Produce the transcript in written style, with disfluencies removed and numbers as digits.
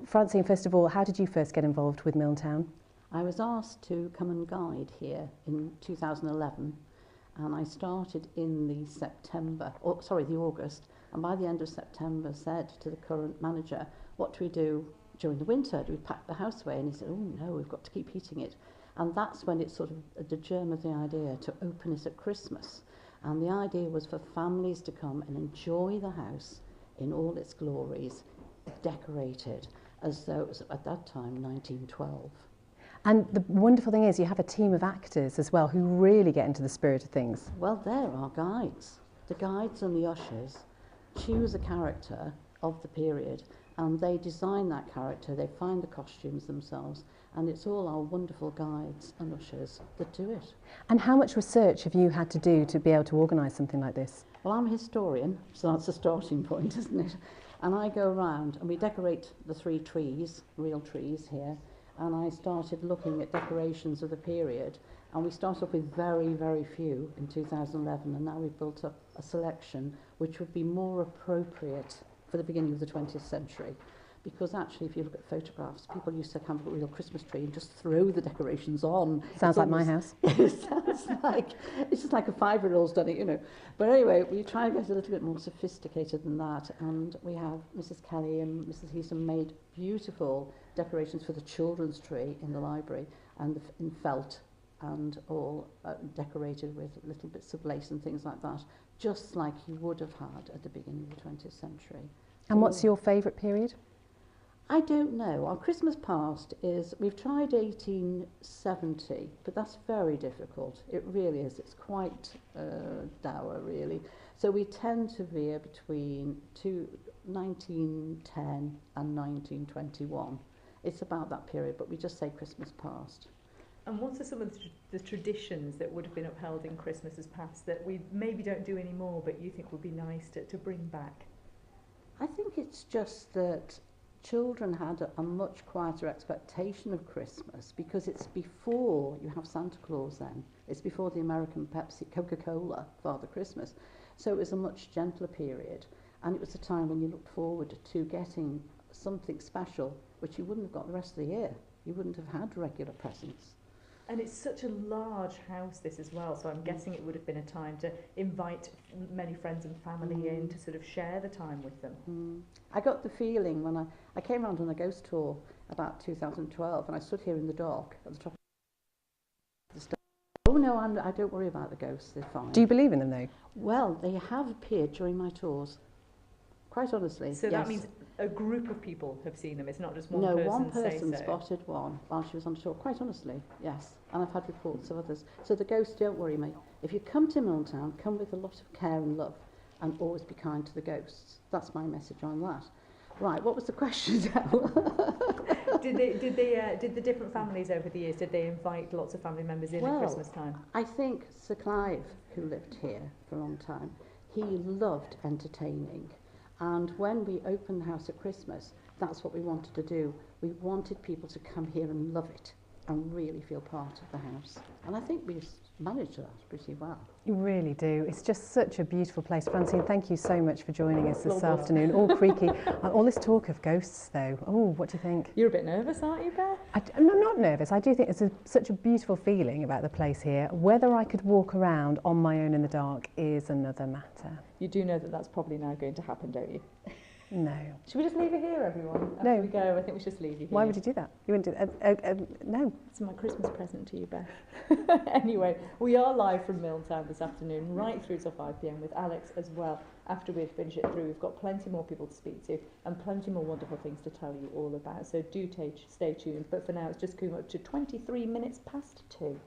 Francine, first of all, how did you first get involved with Milntown? I was asked to come and guide here in 2011, and I started in the August, and by the end of September said to the current manager, what do we do during the winter? Do we pack the house away? And he said, oh no, we've got to keep heating it. And that's when it sort of, the germ of the idea to open it at Christmas. And the idea was for families to come and enjoy the house in all its glories, decorated as though it was at that time 1912. And the wonderful thing is you have a team of actors as well who really get into the spirit of things. Well, there are guides. The guides and the ushers choose a character of the period and they design that character, they find the costumes themselves, and it's all our wonderful guides and ushers that do it. And how much research have you had to do to be able to organise something like this? Well, I'm a historian, so that's a starting point, isn't it? And I go around and we decorate the 3 trees, real trees here, and I started looking at decorations of the period, and we started off with very, very few in 2011, and now we've built up a selection which would be more appropriate for the beginning of the 20th century. Because actually, if you look at photographs, people used to have a real Christmas tree and just throw the decorations on. Sounds like my house. It sounds like, it's just like a 5-year-old's done it, you know. But anyway, we try to get a little bit more sophisticated than that. And we have Mrs. Kelly and Mrs. Heaton made beautiful decorations for the children's tree in the library, and in felt and all decorated with little bits of lace and things like that, just like you would have had at the beginning of the 20th century. And what's your favourite period? I don't know. Our Christmas past is, we've tried 1870, but that's very difficult. It really is. It's quite dour, really. So we tend to veer between 1910 and 1921. It's about that period, but we just say Christmas past. And what are some of the traditions that would have been upheld in Christmas as past that we maybe don't do anymore, but you think would be nice to bring back? I think it's just that children had a much quieter expectation of Christmas, because it's before you have Santa Claus then. It's before the American Coca-Cola, Father Christmas. So it was a much gentler period, and it was a time when you looked forward to getting something special, which you wouldn't have got the rest of the year. You wouldn't have had regular presents. And it's such a large house, this as well, so I'm guessing it would have been a time to invite many friends and family in to sort of share the time with them. I got the feeling when I came around on a ghost tour about 2012, and I stood here in the dark at the top of the stairs. Oh no, I don't worry about the ghosts, they're fine. Do you believe in them though? Well, they have appeared during my tours, quite honestly. So yes. That means a group of people have seen them, it's not just one no, person. No, one person say so. spotted one while she was on tour, quite honestly, yes. And I've had reports of others. So the ghosts, don't worry, mate. If you come to Milntown, come with a lot of care and love, and always be kind to the ghosts. That's my message on that. Right, what was the question now? Did the different families over the years, did they invite lots of family members in at Christmas time? I think Sir Clive, who lived here for a long time, he loved entertaining. And when we opened the house at Christmas, that's what we wanted to do. We wanted people to come here and love it and really feel part of the house. And I think we've managed that pretty well. You really do. It's just such a beautiful place. Francine, thank you so much for joining us this afternoon. All creaky. All this talk of ghosts, though. Oh, what do you think? You're a bit nervous, aren't you, Beth? I'm not nervous. I do think it's such a beautiful feeling about the place here. Whether I could walk around on my own in the dark is another matter. You do know that that's probably now going to happen, don't you? No. Should we just leave it here, everyone? After No. we go, I think we should just leave you here. Why would you do that? You wouldn't do that. No. It's my Christmas present to you, Beth. Anyway, we are live from Milntown this afternoon, right through till 5 p.m. with Alex as well. After we finish it through, we've got plenty more people to speak to and plenty more wonderful things to tell you all about. So do stay tuned. But for now, it's just coming up to 23 minutes past 2.